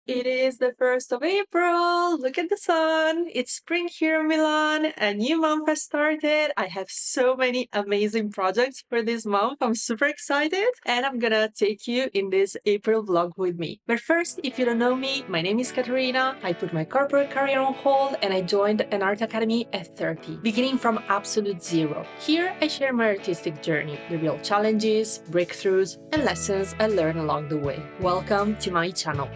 It is the 1st of April. Look at the sun. It's spring here in Milan. A new month has started. I have so many amazing projects for this month. I'm super excited and I'm gonna take you in this April vlog with me. But first, if you don't know me, my name is Kateryna. I put my corporate career on hold and I joined an art academy at 30, beginning from absolute zero. Here, I share my artistic journey, the real challenges, breakthroughs, and lessons I learned along the way. Welcome to my channel.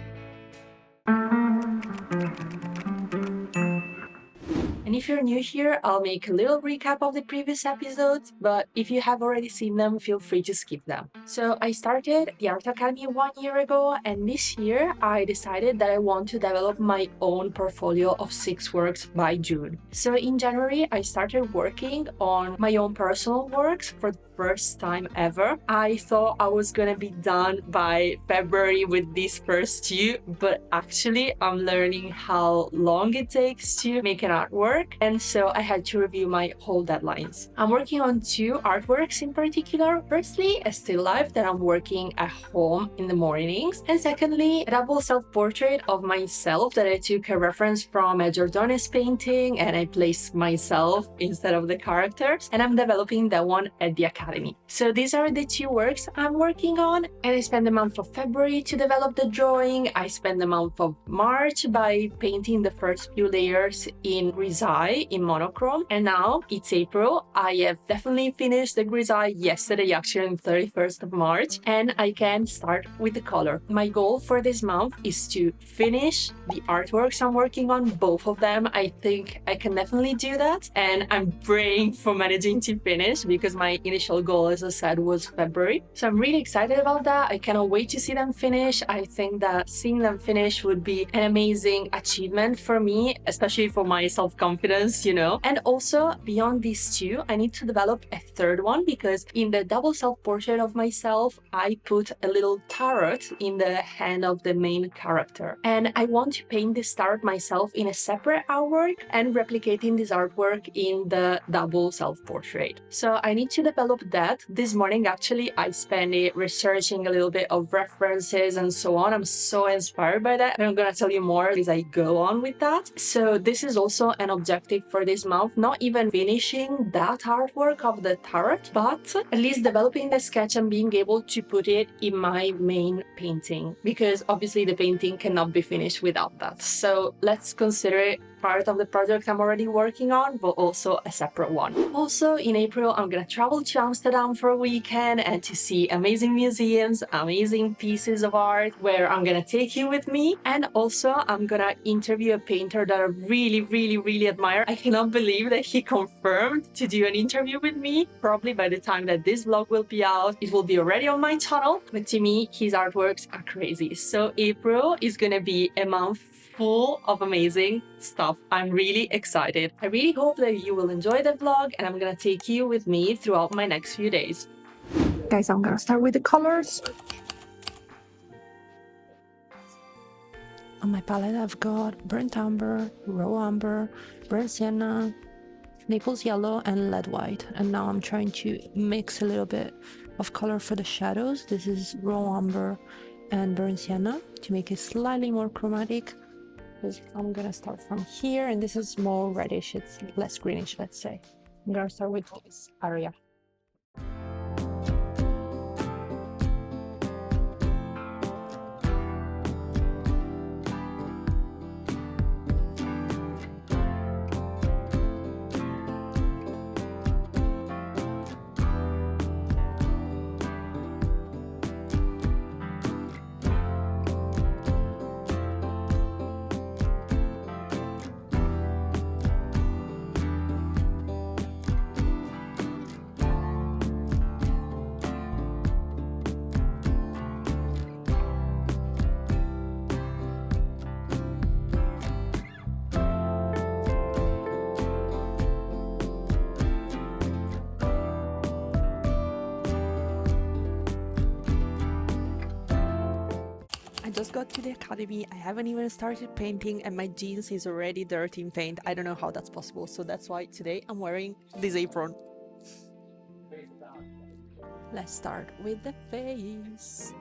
And if you're new here, I'll make a little recap of the previous episodes, but if you have already seen them, feel free to skip them. So I started the Art Academy 1 year ago, and this year I decided that I want to develop my own portfolio of 6 works by June. So in January, I started working on my own personal works for the first time ever. I thought I was gonna be done by February with these first 2, but actually I'm learning how long it takes to make an artwork, and so I had to review my whole deadlines. I'm working on 2 artworks in particular. Firstly, a still life that I'm working at home in the mornings, and secondly, a double self-portrait of myself that I took a reference from a Giordone's painting and I placed myself instead of the characters, and I'm developing that one at the academy. So these are the 2 works I'm working on, and I spent the month of February to develop the drawing. I spent the month of March by painting the first few layers in grisaille in monochrome, and now it's April. I have definitely finished the grisaille yesterday, actually on 31st of March, and I can start with the color. My goal for this month is to finish the artworks I'm working on, both of them. I think I can definitely do that, and I'm praying for managing to finish because my initial goal, as I said, was February. So I'm really excited about that. I cannot wait to see them finish. I think that seeing them finish would be an amazing achievement for me, especially for my self-confidence, you know. And also, beyond these 2, I need to develop a third one because in the double self-portrait of myself, I put a little tarot in the hand of the main character. And I want to paint this tarot myself in a separate artwork and replicating this artwork in the double self-portrait. So I need to develop that. This morning, actually, I spent it researching a little bit of references and so on. I'm so inspired by that, and I'm gonna tell you more as I go on with that. So this is also an objective for this month, not even finishing that artwork of the tarot, but at least developing the sketch and being able to put it in my main painting, because obviously the painting cannot be finished without that. So let's consider it part of the project I'm already working on, but also a separate one. Also, in April, I'm gonna travel to Amsterdam for a weekend and to see amazing museums, amazing pieces of art where I'm gonna take you with me. And also, I'm gonna interview a painter that I really admire. I cannot believe that he confirmed to do an interview with me. Probably by the time that this vlog will be out, it will be already on my channel. But to me, his artworks are crazy. So April is gonna be a month full of amazing stuff. I'm really excited. I really hope that you will enjoy the vlog, and I'm gonna take you with me throughout my next few days. Guys, I'm gonna start with the colors. On my palette, I've got burnt umber, raw umber, burnt sienna, Naples yellow, and lead white. And now I'm trying to mix a little bit of color for the shadows. This is raw umber and burnt sienna to make it slightly more chromatic. I'm gonna start from here, and this is more reddish, it's less greenish, let's say. I'm gonna start with this area. I just got to the academy, I haven't even started painting, and my jeans is already dirty in paint. I don't know how that's possible, so that's why today I'm wearing this apron. Let's start with the face.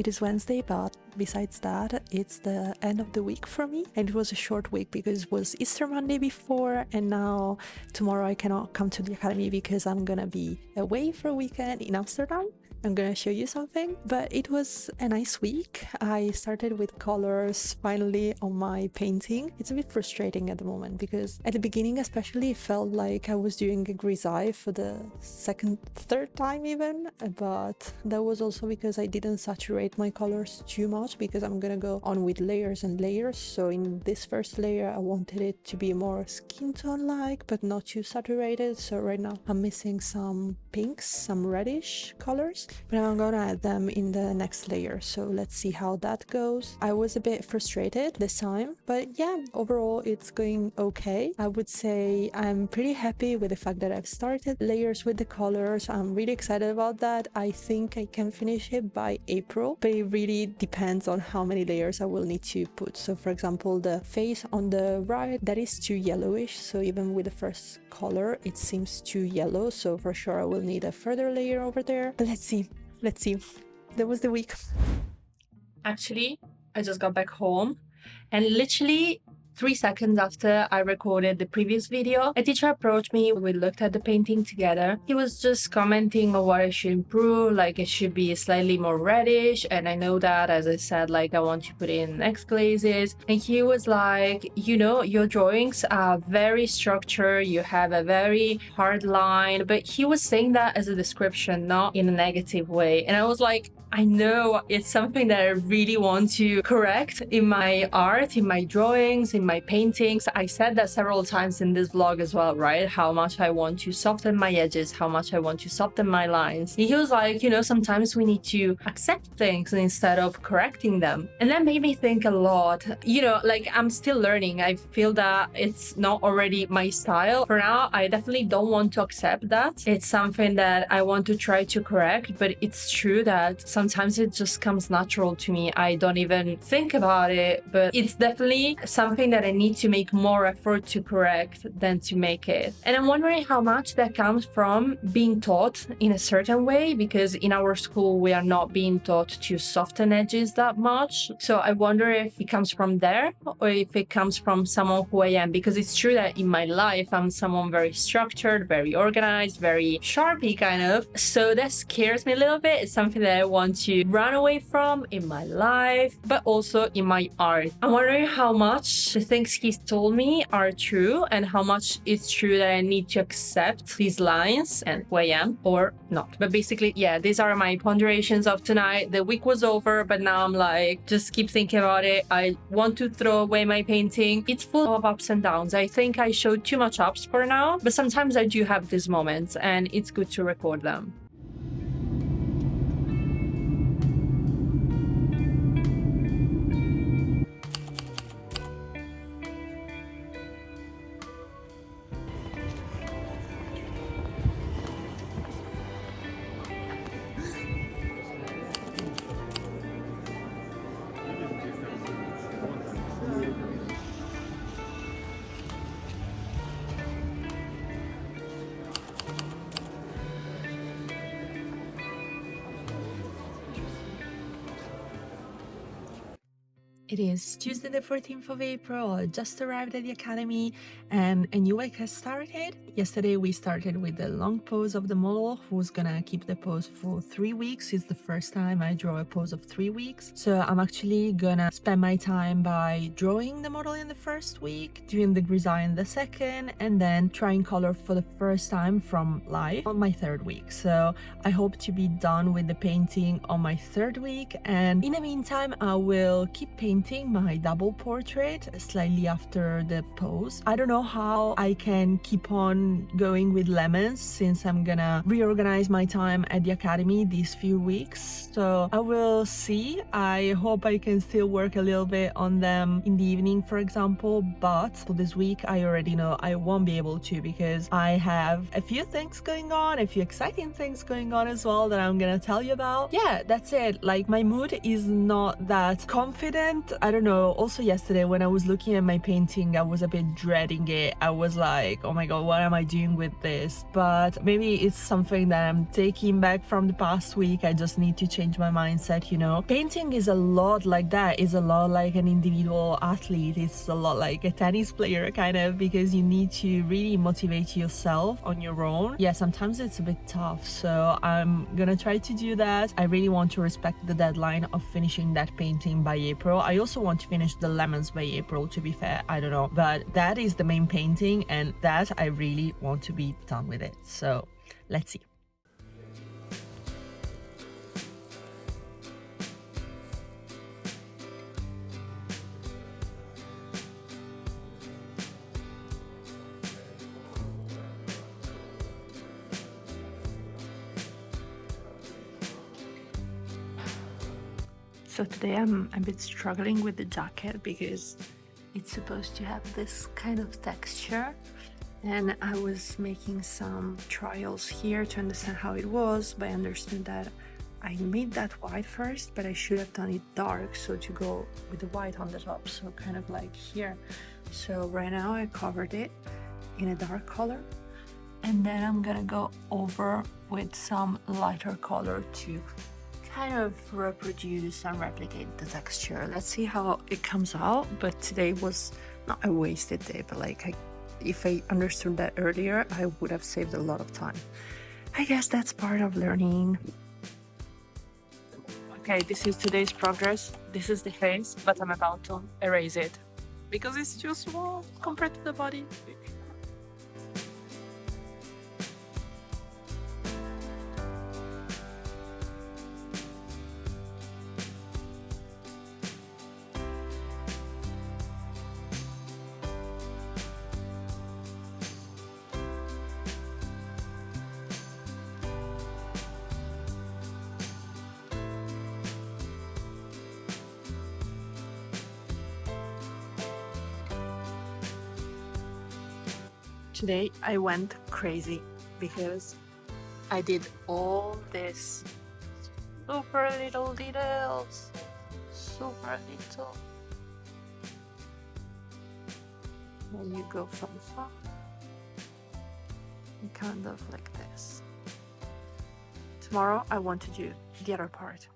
It is Wednesday, but besides that, it's the end of the week for me. And it was a short week because it was Easter Monday before, and now tomorrow I cannot come to the academy because I'm gonna be away for a weekend in Amsterdam. I'm gonna show you something, but it was a nice week. I started with colors finally on my painting. It's a bit frustrating at the moment because at the beginning especially it felt like I was doing a grisaille for the third time even, but that was also because I didn't saturate my colors too much because I'm gonna go on with layers and layers. So in this first layer I wanted it to be more skin tone like but not too saturated. So right now I'm missing some pinks, some reddish colors, but I'm gonna add them in the next layer, so let's see how that goes. I was a bit frustrated this time, but yeah, overall it's going okay. I would say I'm pretty happy with the fact that I've started layers with the colors. I'm really excited about that. I think I can finish it by April, but it really depends on how many layers I will need to put. So for example, the face on the right, that is too yellowish, so even with the first color it seems too yellow, so for sure I will need a further layer over there, but let's see. That was the week. Actually, I just got back home and literally 3 seconds after I recorded the previous video, a teacher approached me. We looked at the painting together. He was just commenting on what I should improve, like it should be slightly more reddish. And I know that, as I said, like I want to put in next glazes. And he was like, you know, your drawings are very structured. You have a very hard line. But he was saying that as a description, not in a negative way. And I was like, I know it's something that I really want to correct in my art, in my drawings, in my paintings. I said that several times in this vlog as well, right? How much I want to soften my edges, how much I want to soften my lines. And he was like, you know, sometimes we need to accept things instead of correcting them. And that made me think a lot. You know, like I'm still learning. I feel that it's not already my style. For now, I definitely don't want to accept that. It's something that I want to try to correct, but it's true that sometimes it just comes natural to me. I don't even think about it, but it's definitely something that I need to make more effort to correct than to make it. And I'm wondering how much that comes from being taught in a certain way, because in our school we are not being taught to soften edges that much. So I wonder if it comes from there or if it comes from someone who I am, because it's true that in my life I'm someone very structured, very organized, very sharpy kind of. So that scares me a little bit. It's something that I want to run away from in my life, but also in my art. I'm wondering how much the things he's told me are true and how much it's true that I need to accept these lines and who I am or not. But basically, yeah, these are my ponderations of tonight. The week was over, but now I'm like, just keep thinking about it. I want to throw away my painting. It's full of ups and downs. I think I showed too much ups for now, but sometimes I do have these moments and it's good to record them. It is Tuesday the 14th of April. I just arrived at the academy and a new week has started. Yesterday we started with the long pose of the model who's gonna keep the pose for 3 weeks. It's the first time I draw a pose of 3 weeks. So I'm actually gonna spend my time by drawing the model in the first week, doing the grisaille in the second, and then trying color for the first time from life on my third week. So I hope to be done with the painting on my third week, and in the meantime I will keep painting my double portrait slightly after the pose. I don't know how I can keep on going with lemons since I'm gonna reorganize my time at the academy these few weeks, so I will see. I hope I can still work a little bit on them in the evening, for example, but for this week I already know I won't be able to because I have a few things going on, a few exciting things going on as well that I'm gonna tell you about. Yeah, that's it. Like, my mood is not that confident But I don't know, also yesterday when I was looking at my painting, I was a bit dreading it. I was like, oh my god, what am I doing with this? But maybe it's something that I'm taking back from the past week. I just need to change my mindset, you know. Painting is a lot like that. It's a lot like an individual athlete. It's a lot like a tennis player kind of, because you need to really motivate yourself on your own. Yeah, sometimes it's a bit tough, so I'm gonna try to do that. I really want to respect the deadline of finishing that painting by April. I also want to finish the lemons by April, to be fair, I don't know, but that is the main painting and that I really want to be done with it, so let's see. So today I'm a bit struggling with the jacket because it's supposed to have this kind of texture, and I was making some trials here to understand how it was, but I understood that I made that white first, but I should have done it dark, so to go with the white on the top, so kind of like here. So right now I covered it in a dark color, and then I'm gonna go over with some lighter color to kind of reproduce and replicate the texture. Let's see how it comes out. But today was not a wasted day, but like if I understood that earlier, I would have saved a lot of time. I guess that's part of learning. Okay, this is today's progress. This is the face, but I'm about to erase it because it's too small compared to the body. Today I went crazy because I did all this super little details, super little. When you go from far, kind of like this. Tomorrow I want to do the other part.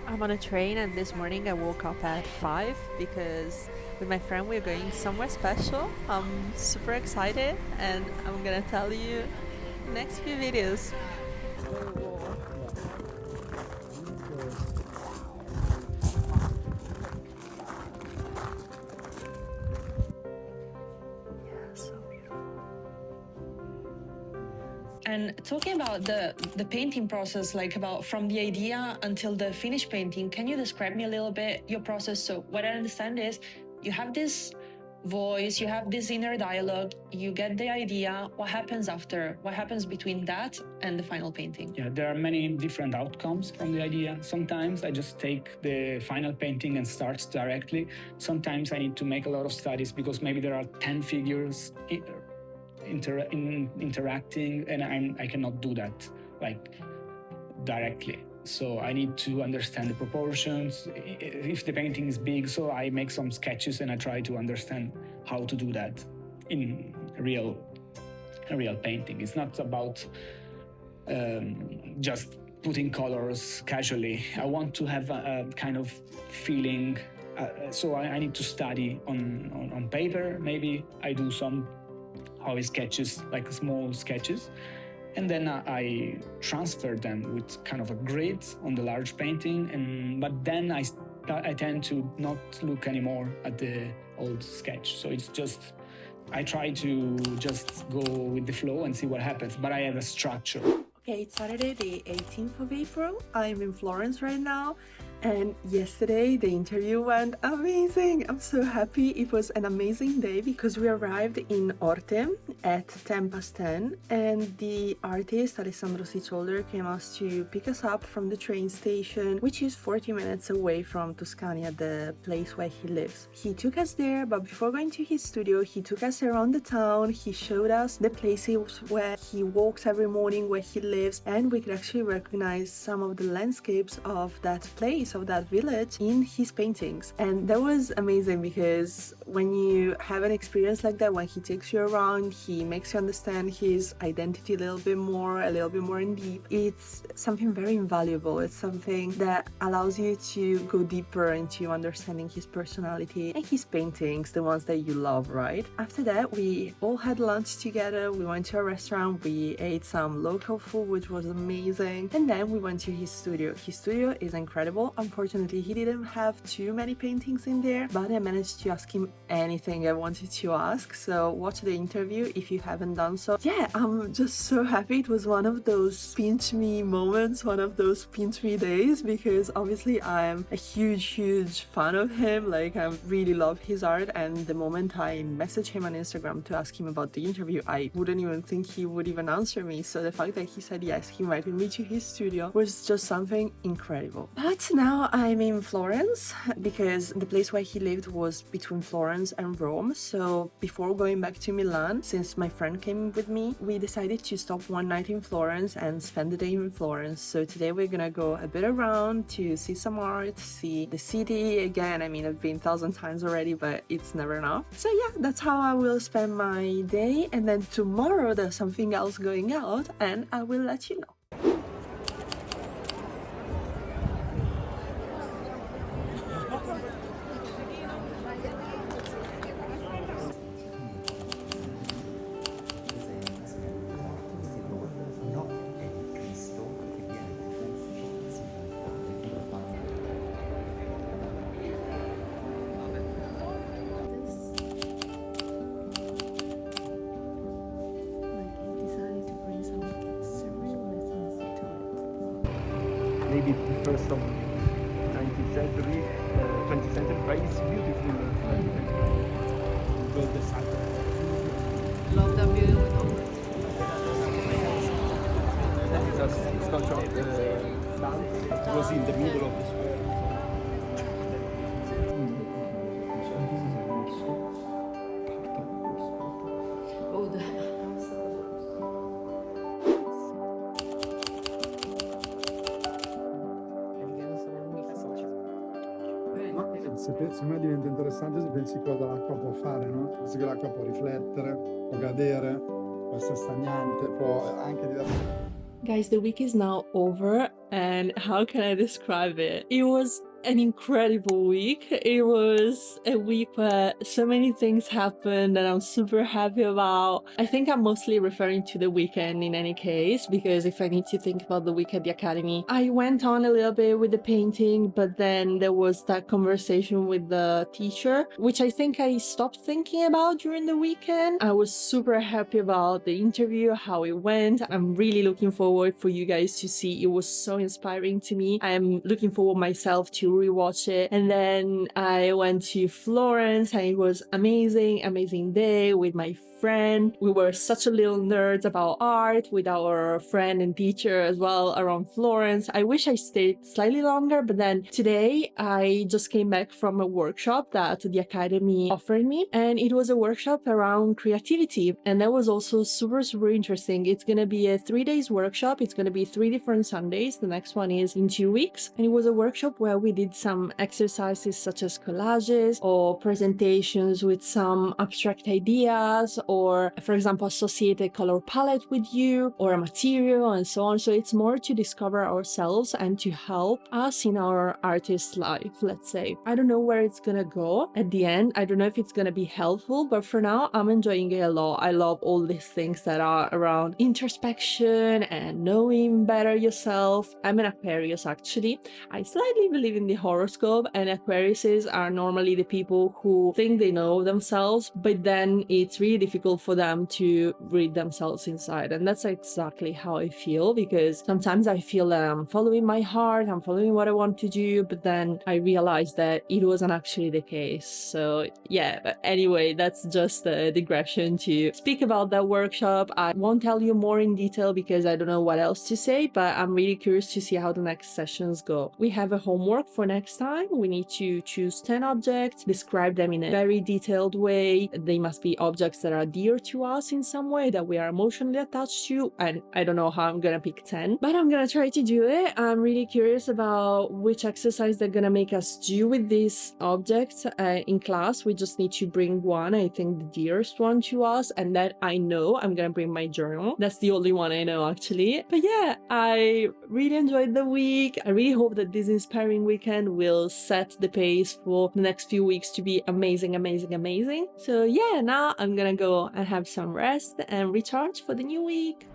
I'm on a train, and this morning I woke up at 5 because with my friend we're going somewhere special. I'm super excited and I'm gonna tell you next few videos. And talking about the painting process, like about from the idea until the finished painting, can you describe me a little bit your process? So what I understand is you have this voice, you have this inner dialogue, you get the idea. What happens after? What happens between that and the final painting? Yeah, there are many different outcomes from the idea. Sometimes I just take the final painting and start directly. Sometimes I need to make a lot of studies because maybe there are 10 figures interacting, and I cannot do that like directly. So I need to understand the proportions. If the painting is big, so I make some sketches and I try to understand how to do that in a real painting. It's not about just putting colors casually. I want to have a kind of feeling. So I need to study on paper. Maybe I do some sketches, like small sketches, and then I transfer them with kind of a grid on the large painting, but then I tend to not look anymore at the old sketch. So it's just, I try to just go with the flow and see what happens, but I have a structure. Okay, it's Saturday, the 18th of April. I'm in Florence right now. And yesterday the interview went amazing. I'm so happy. It was an amazing day because we arrived in Orte at 10 past 10 and the artist Alessandro Sicioldr came us to pick us up from the train station, which is 40 minutes away from Tuscania, the place where he lives. He took us there, but before going to his studio, he took us around the town. He showed us the places where he walks every morning, where he lives, and we could actually recognize some of the landscapes of that place, of that village, in his paintings. And that was amazing because when you have an experience like that, when he takes you around, he makes you understand his identity a little bit more in deep. It's something very invaluable. It's something that allows you to go deeper into understanding his personality and his paintings, the ones that you love, right? After that, we all had lunch together. We went to a restaurant. We ate some local food, which was amazing. And then we went to his studio. His studio is incredible. Unfortunately, he didn't have too many paintings in there, but I managed to ask him anything I wanted to ask. So watch the interview if you haven't done so. Yeah, I'm just so happy. It was one of those pinch me moments, one of those pinch me days, because obviously I'm a huge fan of him. Like, I really love his art, and the moment I messaged him on Instagram to ask him about the interview, I wouldn't even think he would even answer me. So the fact that he said yes, he invited me to his studio, was just something incredible. But now I'm in Florence because the place where he lived was between Florence and Rome. So before going back to Milan, since my friend came with me, we decided to stop one night in Florence and spend the day in Florence. So today we're gonna go a bit around to see some art, see the city again. I mean, I've been 1,000 times already, but it's never enough. So yeah, that's how I will spend my day. And then tomorrow there's something else going out and I will let you know. Maybe the first of 19th century, 20th century, but it's beautiful. Build the site. Love that building with all That is a statue of the dance. It was in the middle of the square. Secondo me diventa interessante se pensi cosa l'acqua può fare, no? Pensi che l'acqua può riflettere, può cadere, può essere stagnante, può anche diversamente. Guys, the week is now over, and how can I describe it? It was an incredible week. It was a week where so many things happened that I'm super happy about. I think I'm mostly referring to the weekend in any case, because if I need to think about the week at the academy, I went on a little bit with the painting, but then there was that conversation with the teacher, which I think I stopped thinking about during the weekend. I was super happy about the interview, how it went. I'm really looking forward for you guys to see. It was so inspiring to me. I'm looking forward myself to rewatch it. And then I went to Florence and it was amazing day with my friend. We were such a little nerds about art with our friend and teacher as well around Florence. I wish I stayed slightly longer, but then today I just came back from a workshop that the academy offered me, and it was a workshop around creativity, and that was also super interesting. It's gonna be a 3 days workshop. It's gonna be 3 different Sundays. The next one is in 2 weeks, and it was a workshop where we did did some exercises such as collages or presentations with some abstract ideas, or for example associate a color palette with you or a material and so on. So it's more to discover ourselves and to help us in our artist life, let's say. I don't know where it's gonna go at the end. I don't know if it's gonna be helpful, but for now I'm enjoying it a lot. I love all these things that are around introspection and knowing better yourself. I'm an Aquarius actually. I slightly believe in the horoscope, and Aquariuses are normally the people who think they know themselves, but then it's really difficult for them to read themselves inside. And that's exactly how I feel, because sometimes I feel that I'm following my heart, I'm following what I want to do, but then I realize that it wasn't actually the case. So yeah, but anyway, that's just a digression to speak about that workshop. I won't tell you more in detail because I don't know what else to say, but I'm really curious to see how the next sessions go. We have a homework for next time. We need to choose 10 objects, describe them in a very detailed way. They must be objects that are dear to us in some way, that we are emotionally attached to, and I don't know how I'm gonna pick 10, but I'm gonna try to do it. I'm really curious about which exercise they're gonna make us do with these objects in class. We just need to bring one, I think the dearest one to us, and then I know I'm gonna bring my journal. That's the only one I know actually. But yeah, I really enjoyed the week. I really hope that this inspiring weekend will set the pace for the next few weeks to be amazing, amazing, amazing. So yeah, now I'm gonna go and have some rest and recharge for the new week.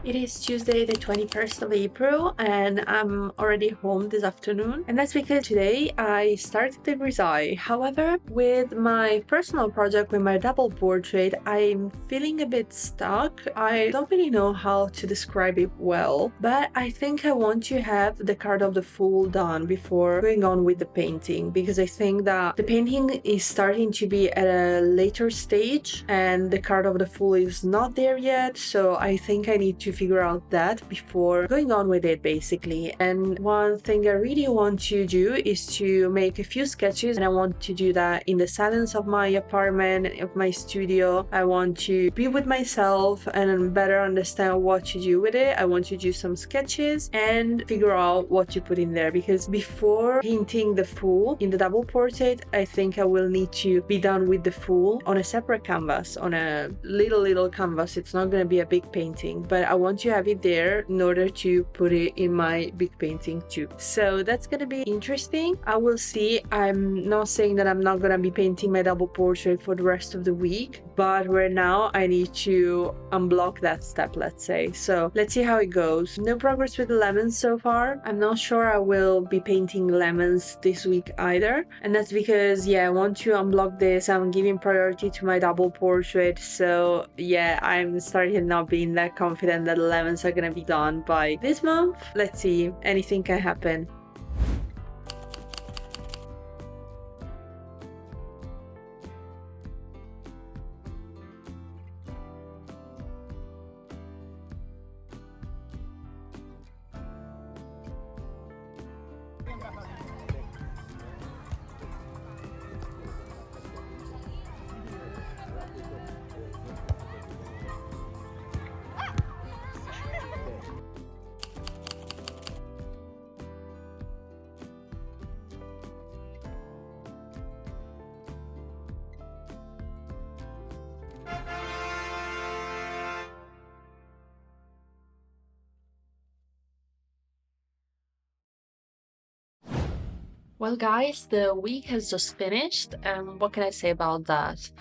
It is Tuesday, the 21st of April, and I'm already home this afternoon. And that's because today I started the grisaille. However, with my personal project, with my double portrait, I'm feeling a bit stuck. I don't really know how to describe it well, but I think I want to have the card of the Fool done before going on with the painting, because I think that the painting is starting to be at a later stage and the card of the Fool is not there yet. So I think I need to figure out that before going on with it, basically. And one thing I really want to do is to make a few sketches, and I want to do that in the silence of my apartment, of my studio. I want to be with myself and better understand what to do with it. I want to do some sketches and figure out what to put in there, because before painting the Fool in the double portrait, I think I will need to be done with the Fool on a separate canvas, on a little canvas. It's not going to be a big painting, but I want to have it there in order to put it in my big painting too. So that's gonna be interesting. I will see. I'm not saying that I'm not gonna be painting my double portrait for the rest of the week, but right now I need to unblock that step, let's say. So let's see how it goes. No progress with the lemons so far. I'm not sure I will be painting lemons this week either, and that's because I want to unblock this. I'm giving priority to my double portrait, so I'm starting not being that confident that the lemons are gonna be done by this month. Let's see, anything can happen. Well, guys, the week has just finished, and what can I say about that?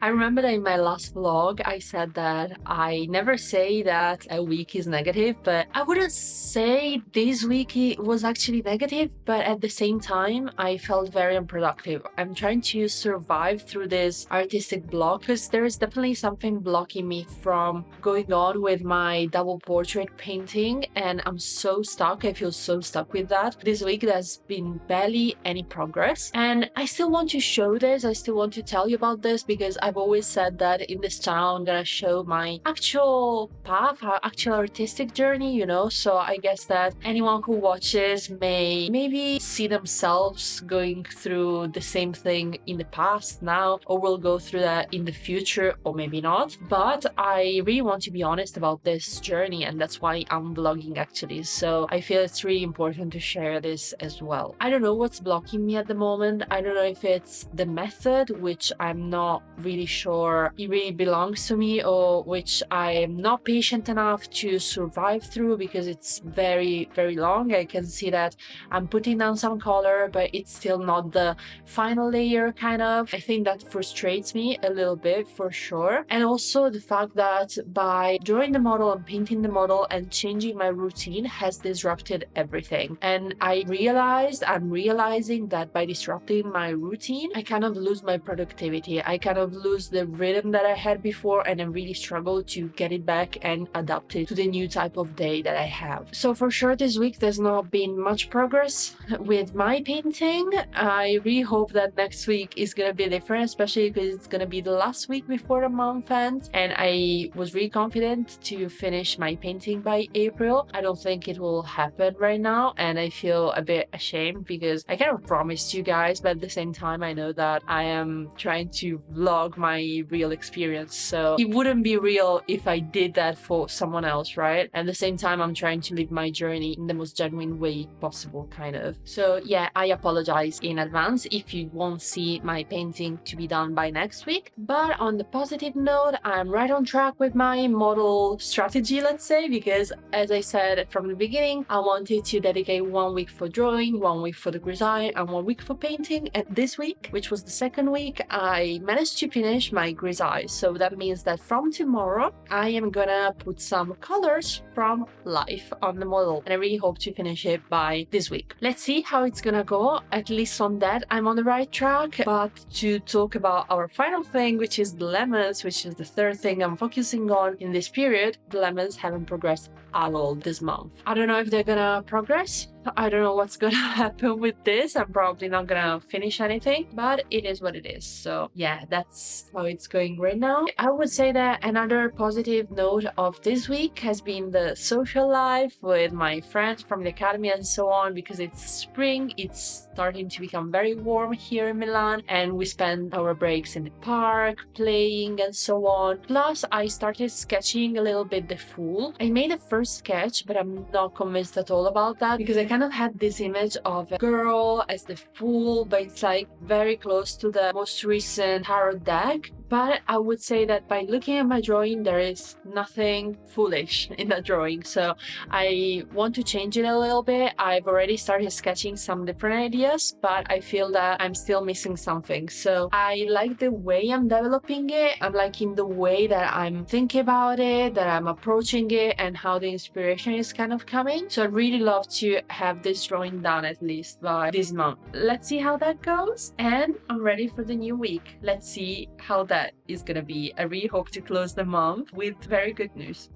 I remember that in my last vlog, I said that I never say that a week is negative, but I wouldn't say this week was actually negative, but at the same time, I felt very unproductive. I'm trying to survive through this artistic block, because there is definitely something blocking me from going on with my double portrait painting, and I'm so stuck. I feel so stuck with that. This week, there's been barely see any progress. And I still want to show this, I still want to tell you about this, because I've always said that in this channel I'm gonna show my actual path, our actual artistic journey, you know. So I guess that anyone who watches may maybe see themselves going through the same thing in the past now, or will go through that in the future, or maybe not. But I really want to be honest about this journey, and that's why I'm vlogging actually. So I feel it's really important to share this as well. I don't know what's blocking me at the moment. I don't know if it's the method, which I'm not really sure it really belongs to me, or which I am not patient enough to survive through, because it's very, very long. I can see that I'm putting down some color, but it's still not the final layer, kind of. I think that frustrates me a little bit for sure. And also the fact that by drawing the model and painting the model and changing my routine has disrupted everything. And I'm realizing that by disrupting my routine, I kind of lose my productivity. I kind of lose the rhythm that I had before, and I really struggle to get it back and adapt it to the new type of day that I have. So for sure this week there's not been much progress with my painting. I really hope that next week is gonna be different, especially because it's gonna be the last week before the month ends, and I was really confident to finish my painting by April. I don't think it will happen right now, and I feel a bit ashamed because I kind of promised you guys, but at the same time I know that I am trying to vlog my real experience, so it wouldn't be real if I did that for someone else, right? At the same time I'm trying to live my journey in the most genuine way possible, kind of. So yeah, I apologize in advance if you won't see my painting to be done by next week. But on the positive note, I'm right on track with my model strategy, let's say, because as I said from the beginning, I wanted to dedicate 1 week for drawing, 1 week for the grisaille, and 1 week for painting. And this week, which was the second week, I managed to finish my grisaille. So that means that from tomorrow, I am gonna put some colors from life on the model, and I really hope to finish it by this week. Let's see how it's gonna go. At least on that, I'm on the right track. But to talk about our final thing, which is the lemons, which is the third thing I'm focusing on in this period, the lemons haven't progressed at all this month. I don't know if they're gonna progress. I don't know what's gonna happen with this. I'm probably not gonna finish anything, but it is what it is. So yeah, that's how it's going right now. I would say that another positive note of this week has been the social life with my friends from the academy and so on, because it's spring, it's starting to become very warm here in Milan, and we spend our breaks in the park playing and so on. Plus I started sketching a little bit the fool. I made a first sketch, but I'm not convinced at all about that, because I kind of had this image of a girl as the fool, but it's like very close to the most recent tarot deck. But I would say that by looking at my drawing, there is nothing foolish in that drawing. So I want to change it a little bit. I've already started sketching some different ideas, but I feel that I'm still missing something. So I like the way I'm developing it. I'm liking the way that I'm thinking about it, that I'm approaching it, and how the inspiration is kind of coming. So I'd really love to have this drawing done at least by this month. Let's see how that goes. And I'm ready for the new week. Let's see how that is gonna be. I really hope to close the month with very good news.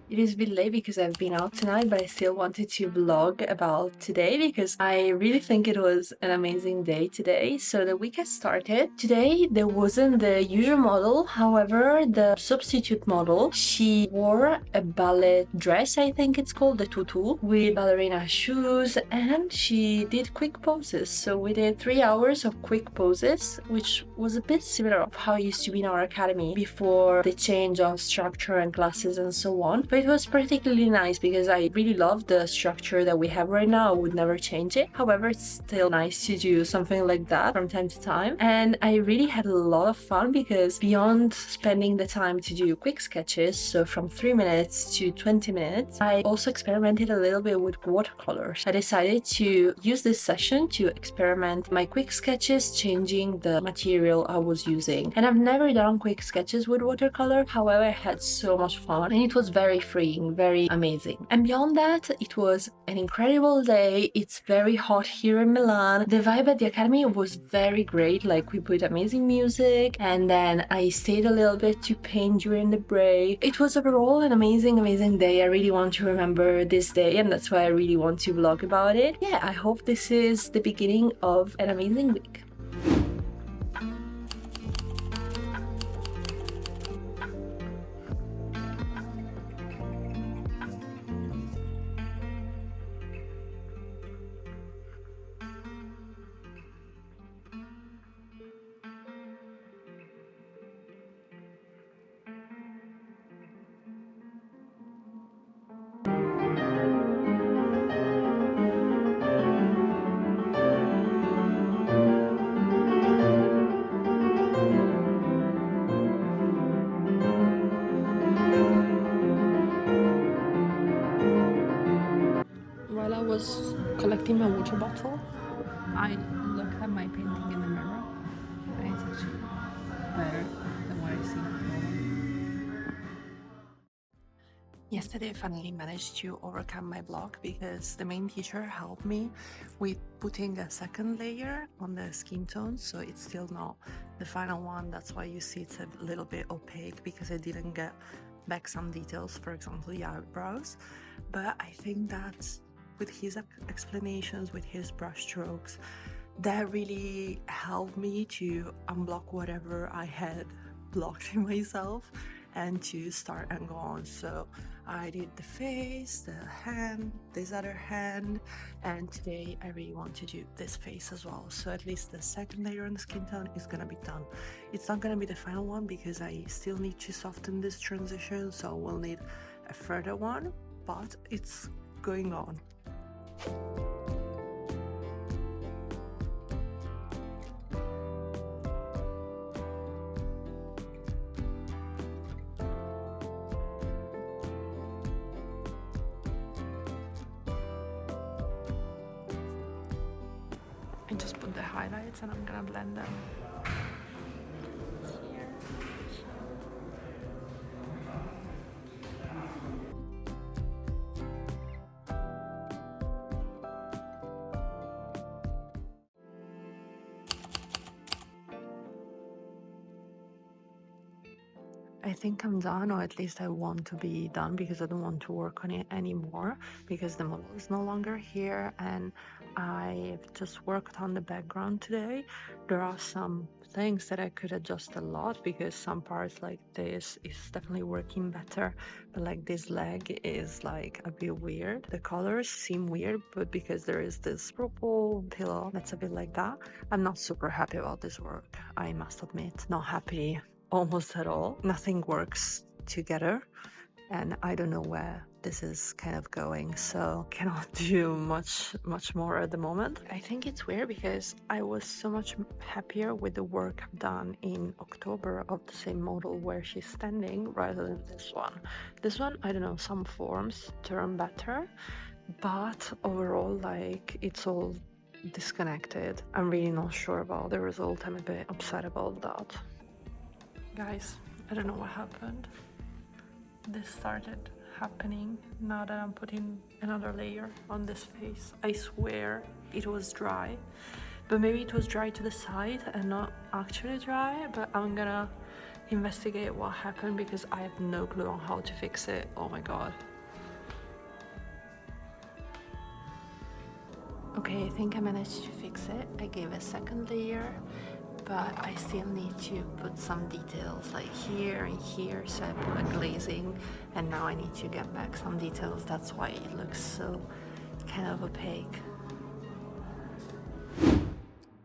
It is a bit late because I've been out tonight, but I still wanted to vlog about today because I really think it was an amazing day today. So the week has started. Today there wasn't the usual model, however the substitute model, she wore a ballet dress, I think it's called, the tutu, with ballerina shoes, and she did quick poses. So we did 3 hours of quick poses, which was a bit similar of how it used to be in our academy before the change of structure and classes and so on. But it was particularly nice because I really love the structure that we have right now. I would never change it. However, it's still nice to do something like that from time to time. And I really had a lot of fun because beyond spending the time to do quick sketches, so from 3 minutes to 20 minutes, I also experimented a little bit with watercolors. I decided to use this session to experiment my quick sketches, changing the material I was using. And I've never done quick sketches with watercolor. However, I had so much fun and it was very freeing, very amazing. And beyond that, it was an incredible day. It's very hot here in Milan. The vibe at the Academy was very great, like we put amazing music, and then I stayed a little bit to paint during the break. It was overall an amazing day. I really want to remember this day, and that's why I really want to vlog about it. Yeah, I hope this is the beginning of an amazing week. While I was collecting my water bottle, I looked at my painting in the mirror, and it's actually better than what I see before. Yesterday I finally managed to overcome my block because the main teacher helped me with putting a second layer on the skin tone, so it's still not the final one. That's why you see it's a little bit opaque, because I didn't get back some details, for example the eyebrows. But I think that with his explanations, with his brush strokes, that really helped me to unblock whatever I had blocked in myself and to start and go on. So I did the face, the hand, this other hand, and today I really want to do this face as well. So at least the second layer on the skin tone is gonna be done. It's not gonna be the final one because I still need to soften this transition, so we'll need a further one, but it's going on. I just put the highlights and I'm gonna blend them. Here. I think I'm done, or at least I want to be done, because I don't want to work on it anymore because the model is no longer here and I've just worked on the background today. There are some things that I could adjust a lot because some parts like this is definitely working better, but like this leg is like a bit weird. The colors seem weird, but because there is this purple pillow that's a bit like that, I'm not super happy about this work, I must admit. Not happy almost at all. Nothing works together and I don't know where this is kind of going, so cannot do much more at the moment. I think it's weird because I was so much happier with the work I've done in October of the same model where she's standing rather than this one. This one, I don't know, some forms turn better, but overall like it's all disconnected. I'm really not sure about the result. I'm a bit upset about that. Guys, I don't know what happened. This started happening now that I'm putting another layer on this face. I swear it was dry, but maybe it was dry to the side and not actually dry, but I'm gonna investigate what happened because I have no clue on how to fix it. Oh my god. Okay, I think I managed to fix it. I gave a second layer, but I still need to put some details like here and here, so I put a glazing and now I need to get back some details. That's why it looks so kind of opaque.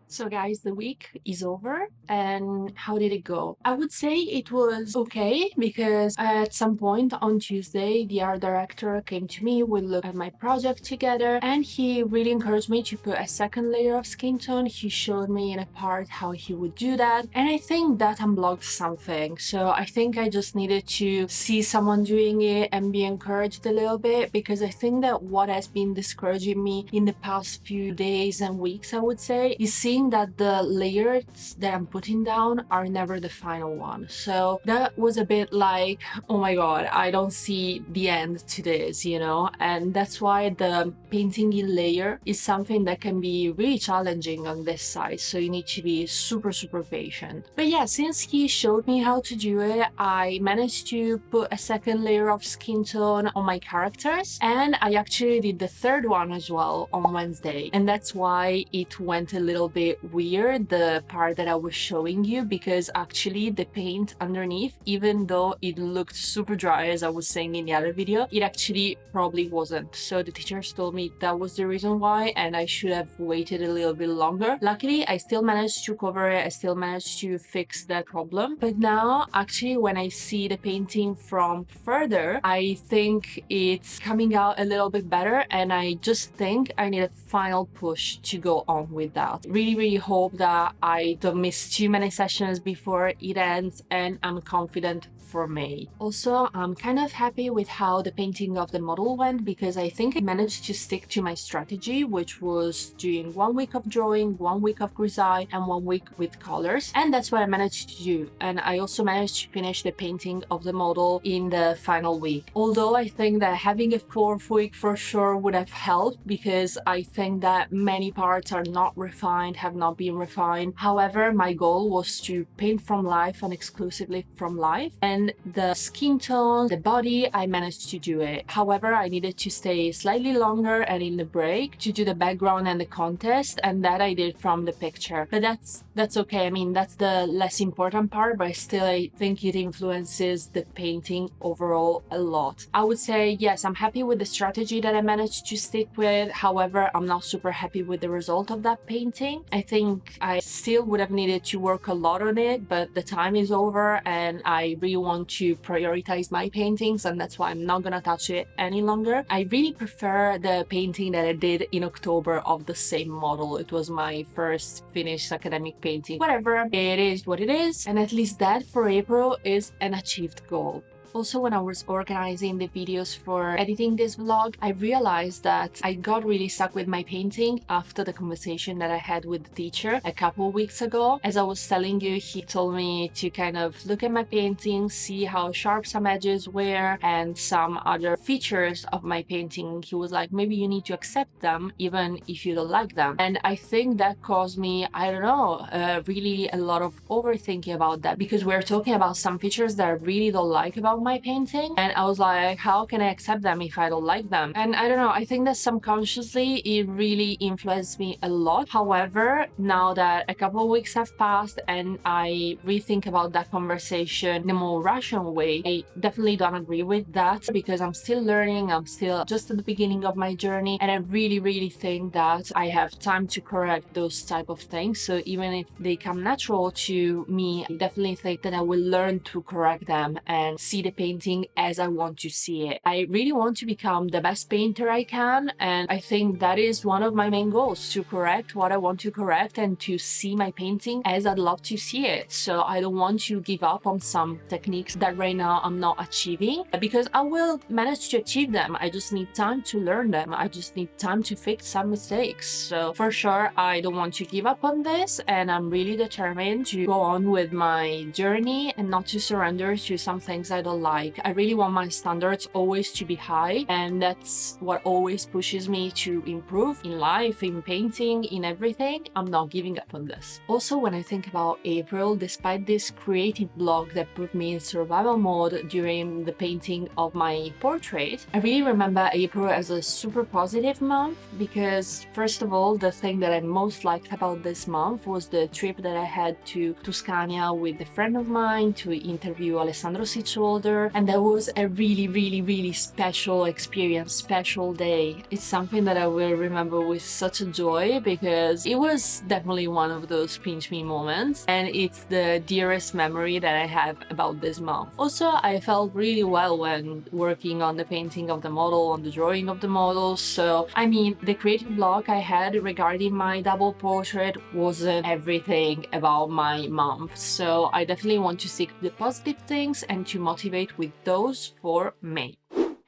So guys, the week is over, and how did it go? I would say it was okay, because at some point on Tuesday, the art director came to me, we looked at my project together, and he really encouraged me to put a second layer of skin tone. He showed me in a part how he would do that, and I think that unblocked something. So I think I just needed to see someone doing it and be encouraged a little bit, because I think that what has been discouraging me in the past few days and weeks, I would say, is seeing that the layers that I'm putting down are never the final one. So that was a bit like, oh my god, I don't see the end to this, you know? And that's why the painting in layer is something that can be really challenging on this side. So you need to be super, super patient. But yeah, since he showed me how to do it, I managed to put a second layer of skin tone on my characters, and I actually did the third one as well on Wednesday. And that's why it went a little bit weird, the part that I was showing you, because actually the paint underneath, even though it looked super dry as I was saying in the other video, it actually probably wasn't. So the teachers told me that was the reason why, and I should have waited a little bit longer. Luckily, I still managed to cover it, I still managed to fix that problem. But now, actually, when I see the painting from further, I think it's coming out a little bit better, and I just think I need a final push to go on with that. Really, really hope that I don't miss too many sessions before it ends, and I'm confident for May. Also, I'm kind of happy with how the painting of the model went, because I think I managed to stick to my strategy, which was doing 1 week of drawing, 1 week of grisaille, and 1 week with colors. And that's what I managed to do. And I also managed to finish the painting of the model in the final week. Although I think that having a 4th week for sure would have helped, because I think that many parts are not refined, have not been refined. However, my goal was to paint from life and exclusively from life. And the skin tone, the body, I managed to do it. However, I needed to stay slightly longer and in the break to do the background and the contest, and that I did from the picture. But that's okay. I mean, that's the less important part, but still I think it influences the painting overall a lot. I would say, yes, I'm happy with the strategy that I managed to stick with. However, I'm not super happy with the result of that painting. I think I still would have needed to work a lot on it, but the time is over and I really want to prioritize my paintings, and that's why I'm not gonna touch it any longer. I really prefer the painting that I did in October of the same model. It was my first finished academic painting. Whatever, it is what it is, and at least that for April is an achieved goal. Also, when I was organizing the videos for editing this vlog, I realized that I got really stuck with my painting after the conversation that I had with the teacher a couple of weeks ago. As I was telling you, he told me to kind of look at my painting, see how sharp some edges were and some other features of my painting. He was like, maybe you need to accept them even if you don't like them. And I think that caused me, I don't know, really a lot of overthinking about that, because we're talking about some features that I really don't like about my painting, and I was like, how can I accept them if I don't like them? And I don't know, I think that subconsciously it really influenced me a lot. However, now that a couple of weeks have passed and I rethink about that conversation in a more rational way, I definitely don't agree with that, because I'm still learning, I'm still just at the beginning of my journey, and I really think that I have time to correct those type of things. So even if they come natural to me, I definitely think that I will learn to correct them and see the painting as I want to see it. I really want to become the best painter I can, and I think that is one of my main goals, to correct what I want to correct and to see my painting as I'd love to see it. So I don't want to give up on some techniques that right now I'm not achieving, because I will manage to achieve them. I just need time to learn them. I just need time to fix some mistakes. So for sure, I don't want to give up on this, and I'm really determined to go on with my journey and not to surrender to some things I don't like. I really want my standards always to be high, and that's what always pushes me to improve in life, in painting, in everything. I'm not giving up on this. Also, when I think about April, despite this creative block that put me in survival mode during the painting of my portrait, I really remember April as a super positive month, because first of all, the thing that I most liked about this month was the trip that I had to Tuscania with a friend of mine to interview Alessandro Sicioldr, and that was a really special experience, special day. It's something that I will remember with such a joy, because it was definitely one of those pinch me moments, and it's the dearest memory that I have about this month. Also, I felt really well when working on the painting of the model, on the drawing of the model. So I mean, the creative block I had regarding my double portrait wasn't everything about my month. So I definitely want to seek the positive things and to motivate with those for May.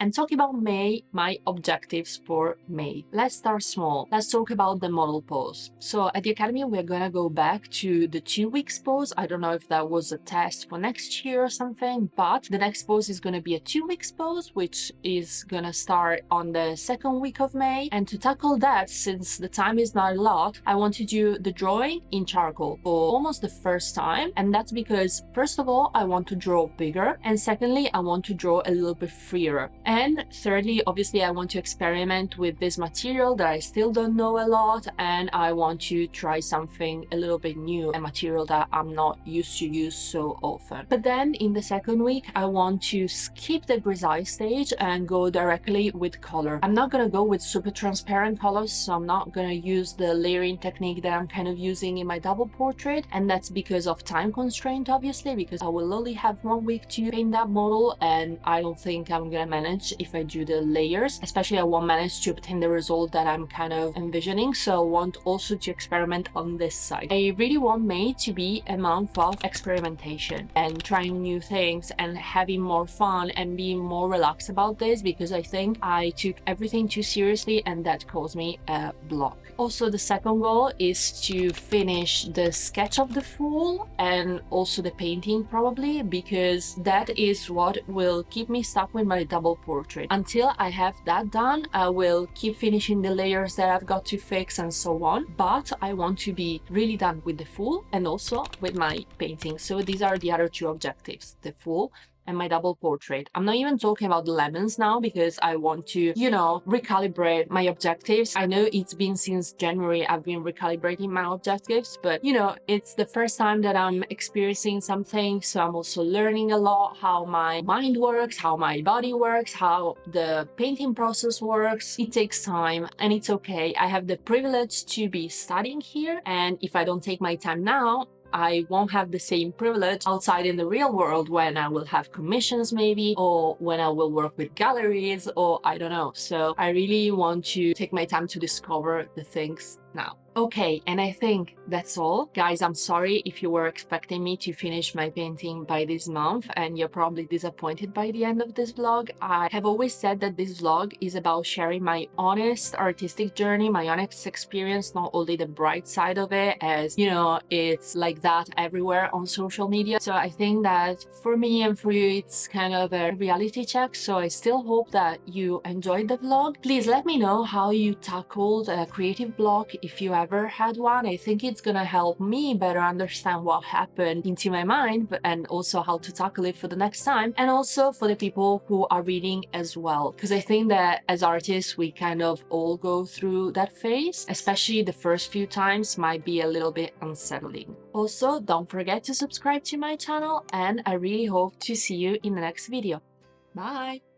And talking about May, my objectives for May. Let's start small. Let's talk about the model pose. So at the Academy, we're gonna go back to the 2 weeks pose. I don't know if that was a test for next year or something, but the next pose is gonna be a 2 weeks pose, which is gonna start on the 2nd week of May. And to tackle that, since the time is not a lot, I want to do the drawing in charcoal for almost the first time. And that's because, first of all, I want to draw bigger, and secondly, I want to draw a little bit freer. And thirdly, obviously, I want to experiment with this material that I still don't know a lot, and I want to try something a little bit new, a material that I'm not used to use so often. But then in the 2nd week, I want to skip the grisaille stage and go directly with color. I'm not gonna go with super transparent colors, so I'm not gonna use the layering technique that I'm kind of using in my double portrait, and that's because of time constraint, obviously, because I will only have 1 week to paint that model, and I don't think I'm gonna manage if I do the layers, especially I won't manage to obtain the result that I'm kind of envisioning. So I want also to experiment on this side. I really want May to be a month of experimentation and trying new things and having more fun and being more relaxed about this, because I think I took everything too seriously and that caused me a block. Also, the second goal is to finish the sketch of the fool and also the painting, probably, because that is what will keep me stuck with my double portrait. Until I have that done, I will keep finishing the layers that I've got to fix and so on, but I want to be really done with the fool and also with my painting. So these are the other 2 objectives, the fool and my double portrait. I'm not even talking about the lemons now, because I want to, recalibrate my objectives. I know it's been since January I've been recalibrating my objectives, but it's the first time that I'm experiencing something, so I'm also learning a lot how my mind works, how my body works, how the painting process works. It takes time and it's okay. I have the privilege to be studying here, and if I don't take my time now, I won't have the same privilege outside in the real world when I will have commissions maybe, or when I will work with galleries, or I don't know. So I really want to take my time to discover the things now. Okay, and I think that's all. Guys, I'm sorry if you were expecting me to finish my painting by this month and you're probably disappointed by the end of this vlog. I have always said that this vlog is about sharing my honest artistic journey, my honest experience, not only the bright side of it, as it's like that everywhere on social media. So I think that for me and for you, it's kind of a reality check. So I still hope that you enjoyed the vlog. Please let me know how you tackled a creative block, if you ever had one. I think it's gonna help me better understand what happened into my mind, and also how to tackle it for the next time, and also for the people who are reading as well, because I think that as artists we kind of all go through that phase, especially the first few times might be a little bit unsettling. Also, don't forget to subscribe to my channel, and I really hope to see you in the next video. Bye!